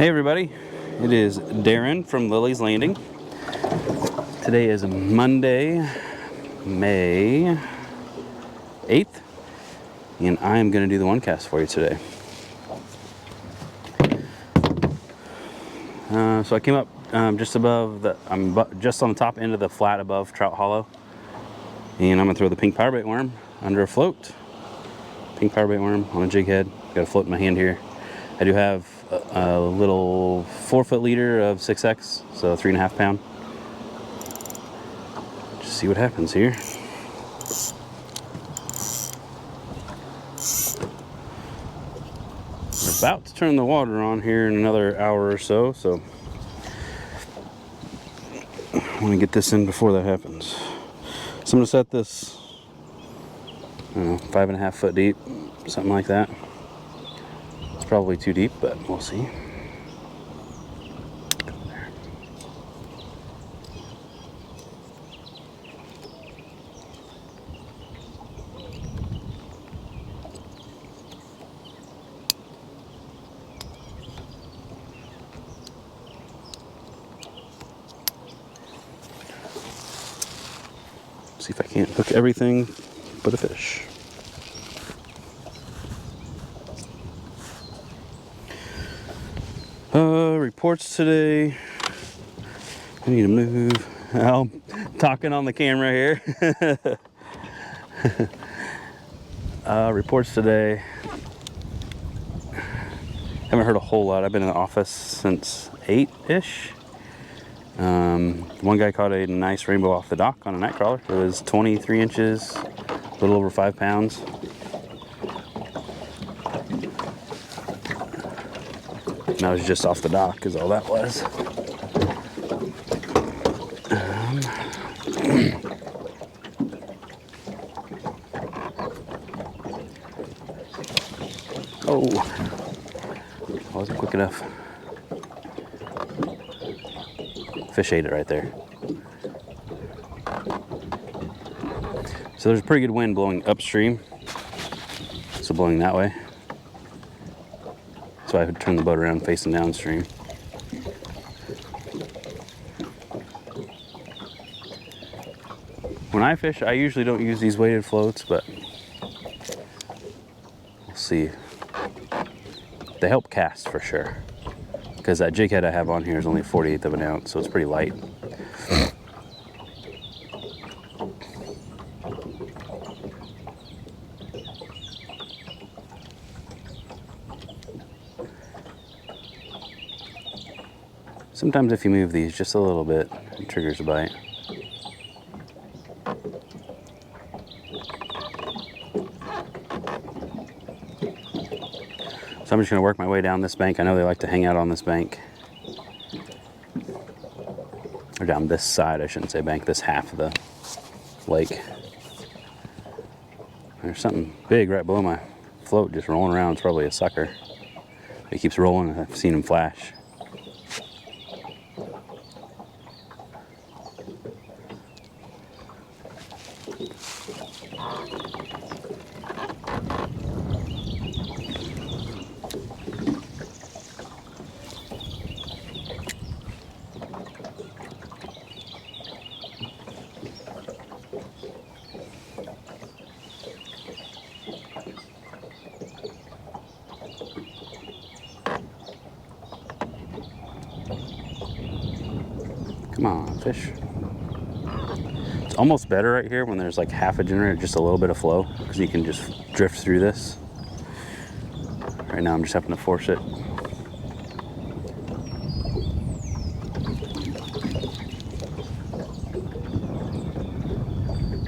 Hey everybody, it is Darin from Lilley's Landing. Today is Monday, May 8th, and I am going to do the one cast for you today. So I came up just above the, I'm just on the top end of the flat above Trout Hollow, and I'm going to throw the pink powerbait worm under a float. Pink powerbait worm on a jig head. Got a float in my hand here. I do have a little 4-foot leader of 6X, so 3.5 pound. Just see what happens here. We're about to turn the water on here in another hour or so, so I want to get this in before that happens. So I'm going to set this, I don't know, 5.5 foot deep, something like that. It's probably too deep, but we'll see. See if I can't hook everything but a fish. Reports today. I need to move. I'm talking on the camera here. Reports today. Haven't heard a whole lot. I've been in the office since 8-ish. One guy caught a nice rainbow off the dock on a night crawler. It was 23 inches, a little over 5 pounds. And that was just off the dock, is all that was. Oh, wasn't quick enough. Fish ate it right there. So there's a pretty good wind blowing upstream, so blowing that way. So I would turn the boat around facing downstream. When I fish, I usually don't use these weighted floats, but we'll see. They help cast for sure, because that jig head I have on here is only 1/48 of an ounce, so it's pretty light. Sometimes if you move these just a little bit, it triggers a bite. So I'm just going to work my way down this bank. I know they like to hang out on this bank. Or down this side, I shouldn't say bank, this half of the lake. There's something big right below my float just rolling around. It's probably a sucker. He keeps rolling. I've seen him flash. Come on, fish. It's almost better right here when there's like half a generator, just a little bit of flow, because you can just drift through this. Right now I'm just having to force it.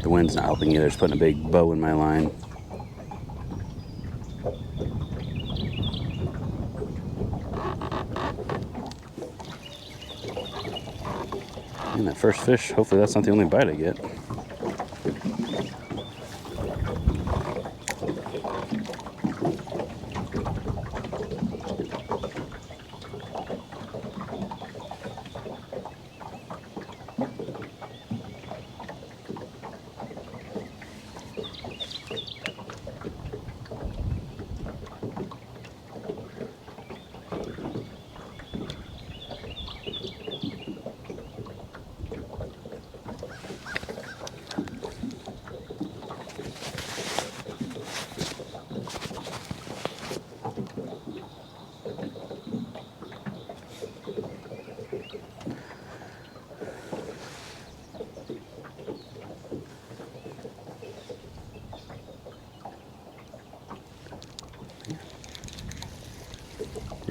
The wind's not helping either. It's putting a big bow in my line. And that first fish, hopefully that's not the only bite I get.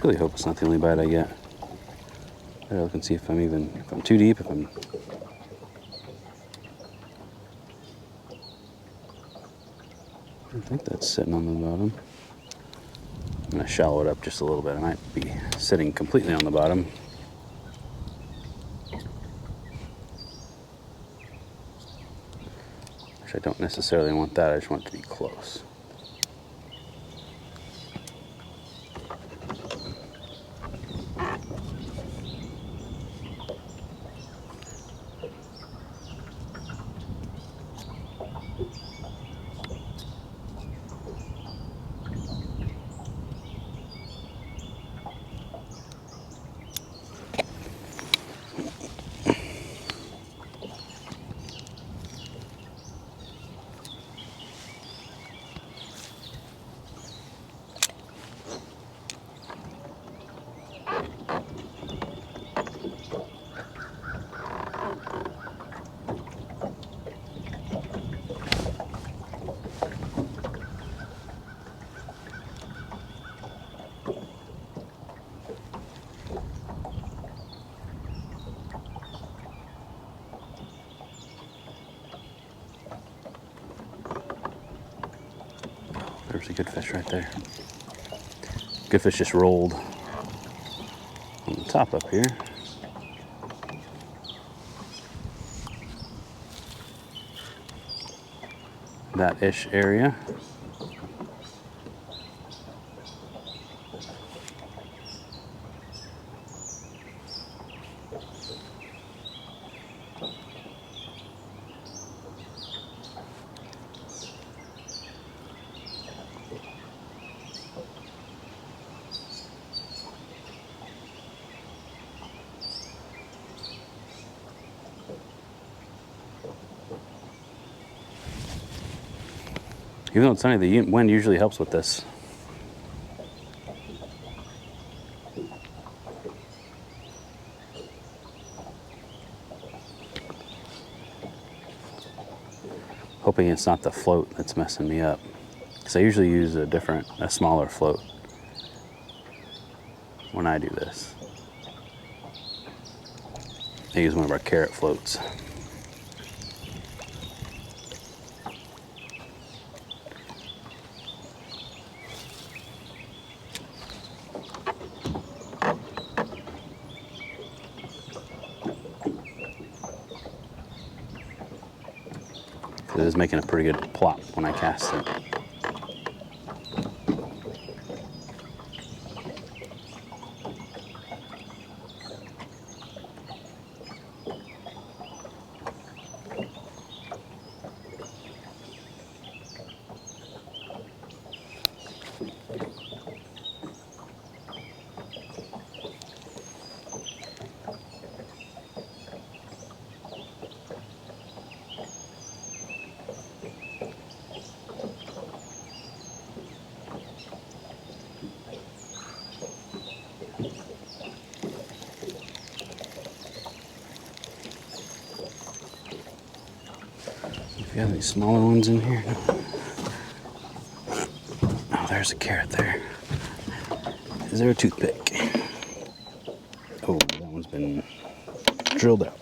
Really hope it's not the only bite I get. Better look and see if I'm too deep, I think that's sitting on the bottom. I'm gonna shallow it up just a little bit. I might be sitting completely on the bottom. Which I don't necessarily want that, I just want it to be close. There's a good fish right there. Good fish just rolled on the top up here. That ish area. Even though it's sunny, the wind usually helps with this. Hoping it's not the float that's messing me up. Because I usually use a smaller float when I do this. I use one of our carrot floats. It is making a pretty good plop when I cast it. If you have any smaller ones in here. Oh, there's a carrot there. Is there a toothpick? Oh, that one's been drilled out.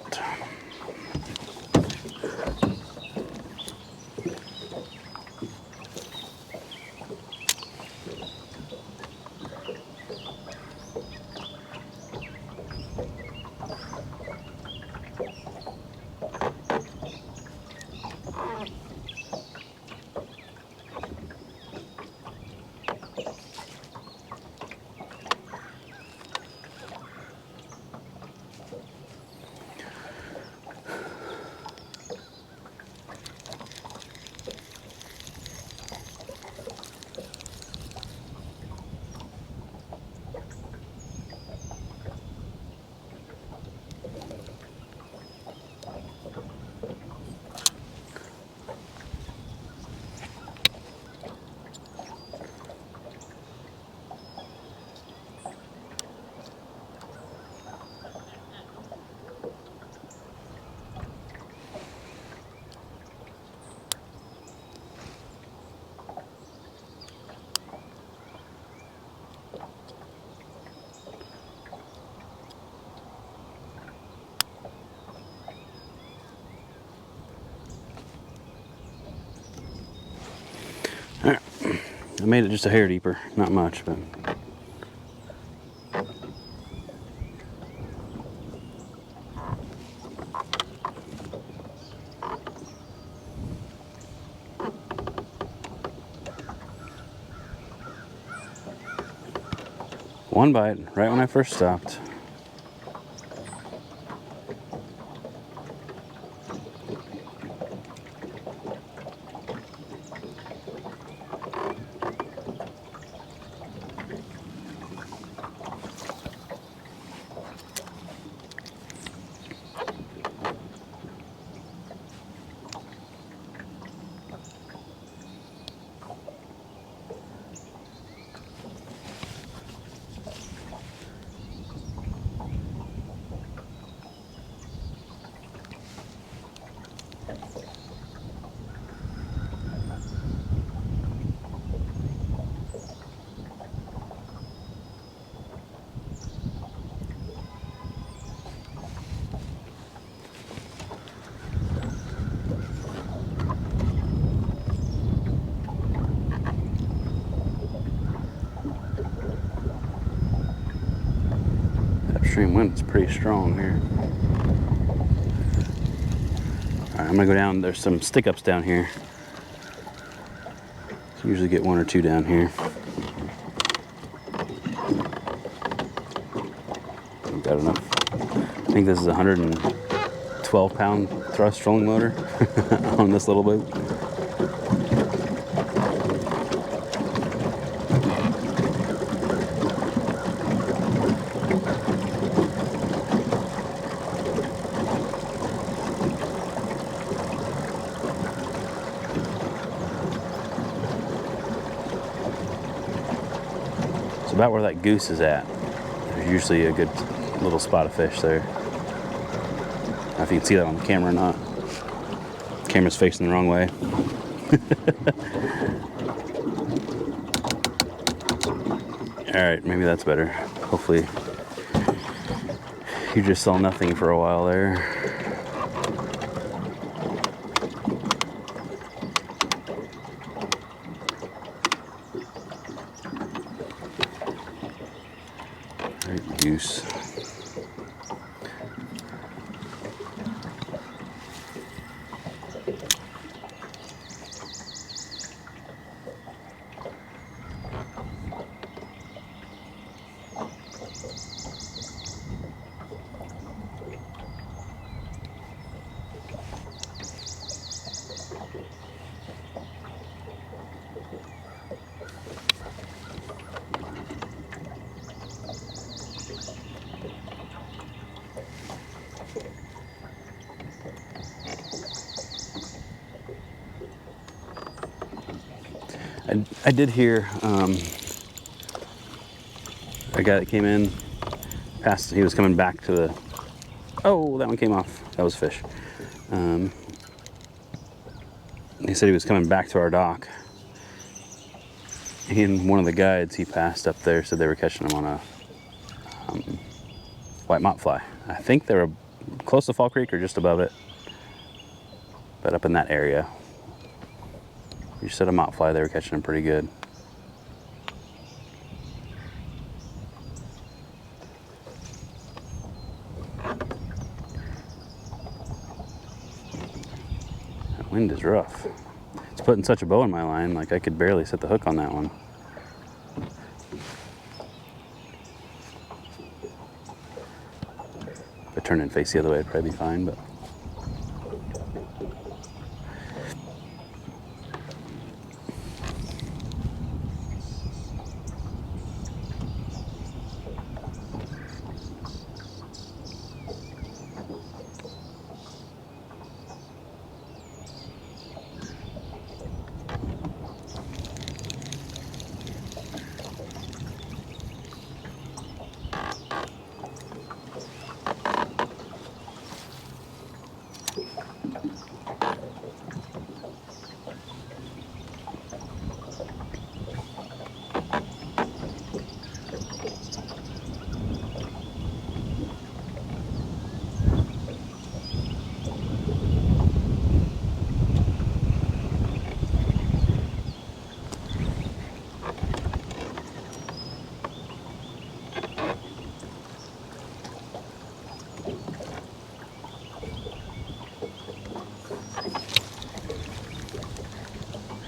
I made it just a hair deeper, not much, but. One bite right when I first stopped. Upstream wind's pretty strong here. Alright, I'm gonna go down. There's some stick ups down here. So usually get one or two down here. I've got enough. I think this is a 112-pound thrust trolling motor on this little boat. It's about where that goose is at. There's usually a good little spot of fish there. I don't know if you can see that on the camera or not. The camera's facing the wrong way. Alright, maybe that's better. Hopefully you just saw nothing for a while there. Alright, goose. I did hear a guy that came in, past, he was coming back to the, oh, that one came off, that was fish. He said he was coming back to our dock, and one of the guides he passed up there said they were catching them on a white mop fly. I think they were close to Fall Creek or just above it, but up in that area. You said a mop fly, they were catching them pretty good. That wind is rough. It's putting such a bow in my line, like I could barely set the hook on that one. If I turned and face the other way, it'd probably be fine, but.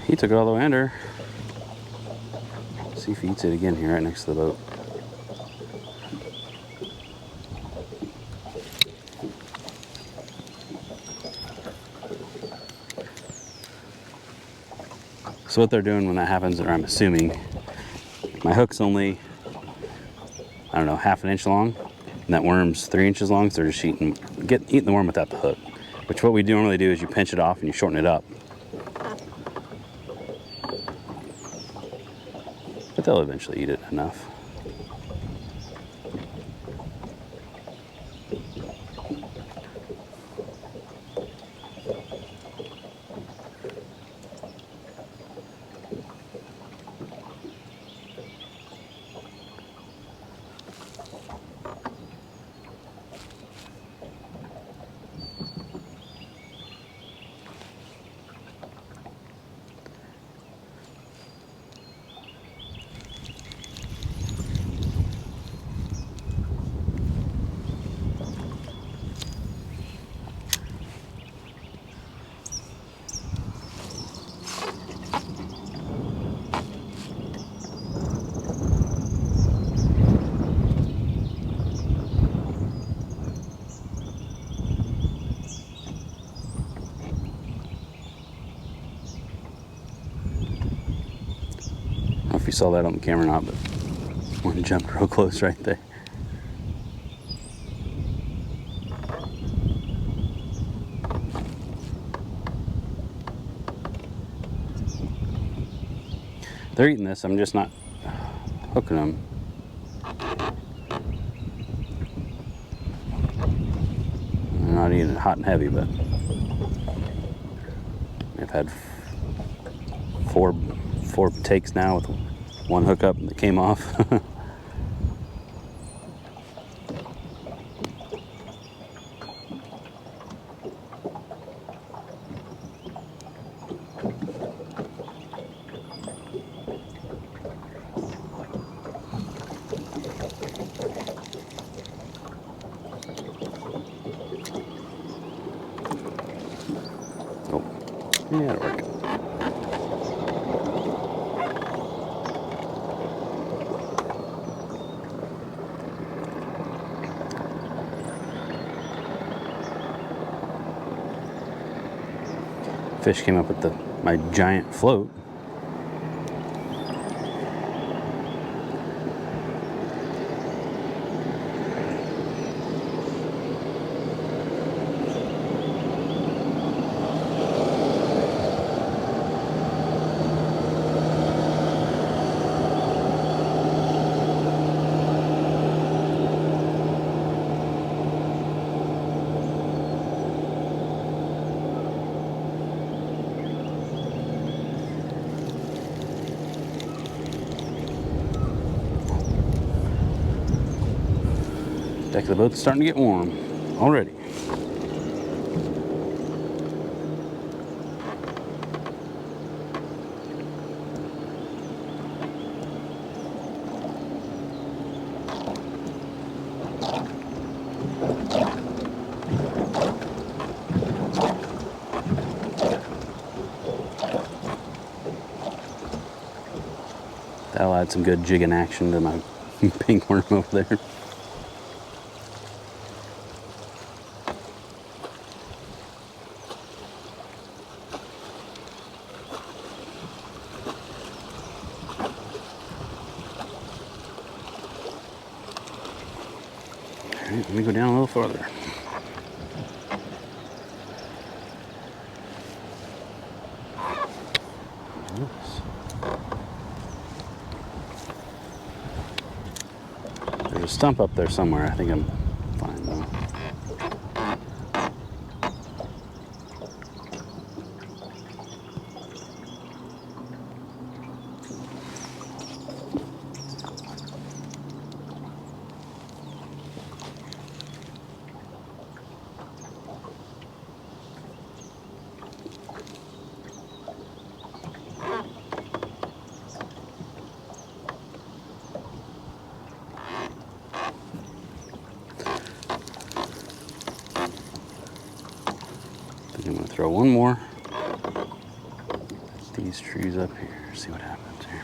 He took it all the way under. See if he eats it again here right next to the boat. So what they're doing when that happens, or I'm assuming, my hook's only, I don't know, half an inch long, and that worm's 3 inches long, so they're just eating the worm without the hook. Which what we normally do is you pinch it off and you shorten it up. But they'll eventually eat it enough. I don't know if you saw that on the camera or not, but one jumped real close right there. They're eating this, I'm just not hooking them. They're not eating it hot and heavy, but I've had four takes now with one hookup that came off. Oh, yeah, it'll work. Fish came up with my giant float. Deck of the boat's starting to get warm already. That'll add some good jigging action to my pink worm over there. Alright, let me go down a little farther. Oops. There's a stump up there somewhere. I think I'm fine though. I'm going to throw one more. These these trees up here, see what happens here.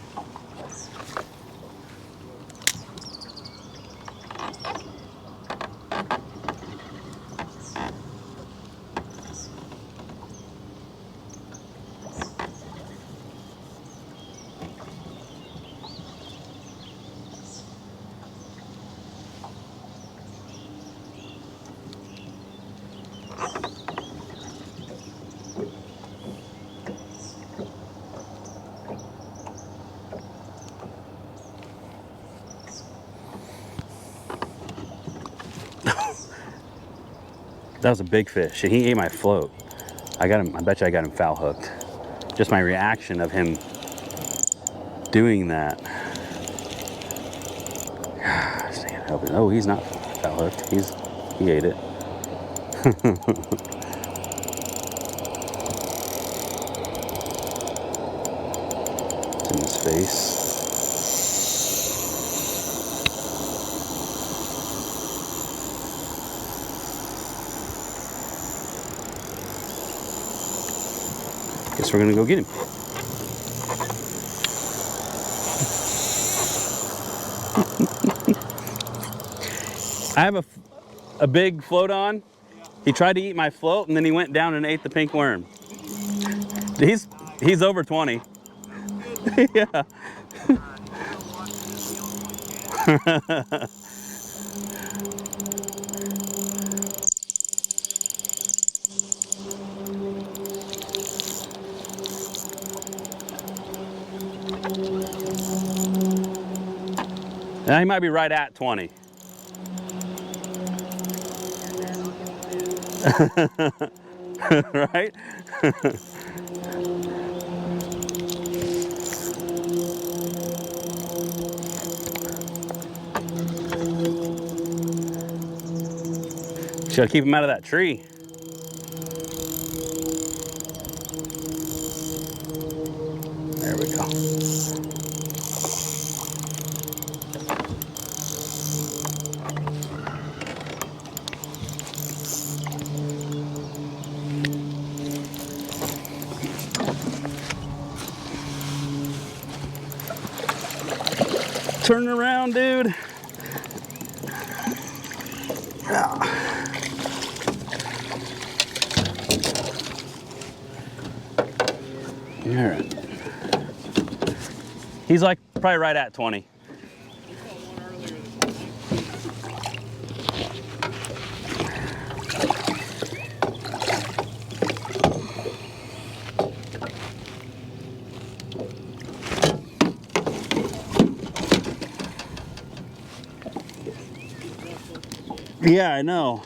That was a big fish. He ate my float. I got him. I bet you I got him foul hooked. Just my reaction of him doing that. Oh, he's not foul hooked. He ate it. It's in his face. Guess we're gonna go get him. I have a big float on. He tried to eat my float and then he went down and ate the pink worm. He's over 20. Yeah. He might be right at 20. Right? Gotta keep him out of that tree. There we go. Turn around, dude. All right. He's like probably right at 20. Yeah, I know.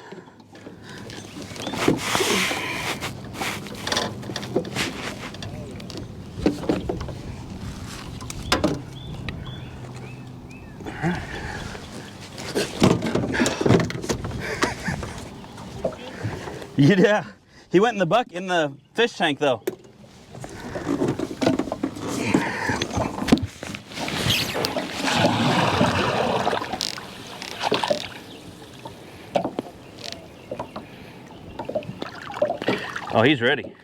Yeah, he went in the fish tank though. Oh, he's ready.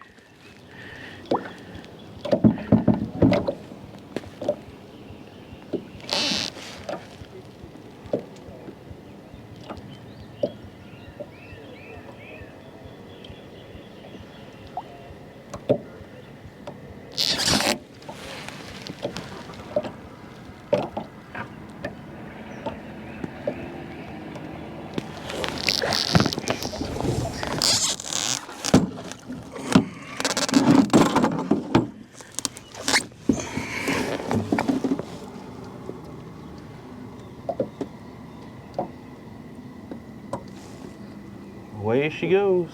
Away she goes.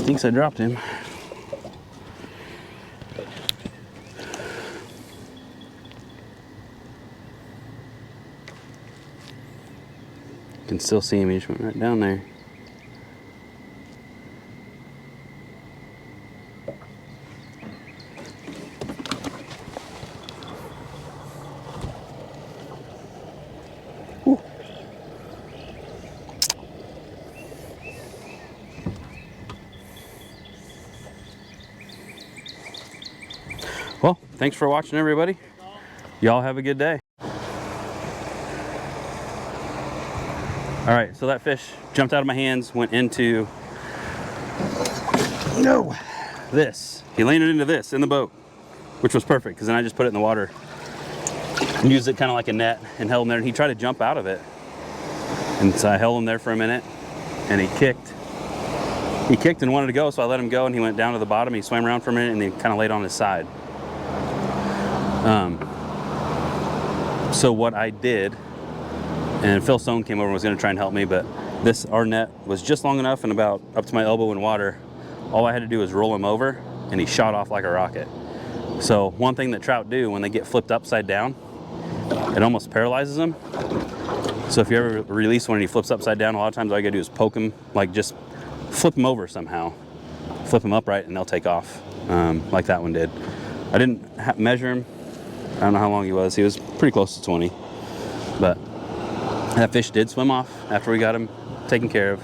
Thinks I dropped him. You can still see him, he just went right down there. Ooh. Well, thanks for watching, everybody. Y'all have a good day. All right, so that fish jumped out of my hands, went into this. He landed into this in the boat, which was perfect because then I just put it in the water and used it kind of like a net and held him there. And he tried to jump out of it, and so I held him there for a minute, and he kicked. He kicked and wanted to go, so I let him go, and he went down to the bottom. He swam around for a minute, and he kind of laid on his side. So what I did, and Phil Stone came over and was going to try and help me, but our net was just long enough and about up to my elbow in water. All I had to do was roll him over, and he shot off like a rocket. So one thing that trout do when they get flipped upside down, it almost paralyzes them. So if you ever release one and he flips upside down, a lot of times all you gotta do is poke him, like just flip him over somehow. Flip him upright and they'll take off, like that one did. I didn't measure him. I don't know how long he was. He was pretty close to 20. But that fish did swim off after we got him taken care of.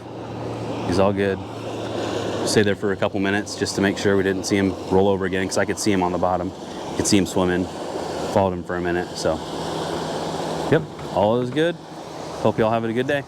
He's all good. Stayed there for a couple minutes just to make sure we didn't see him roll over again, because I could see him on the bottom. Could see him swimming. Followed him for a minute. So, yep, all is good. Hope y'all have a good day.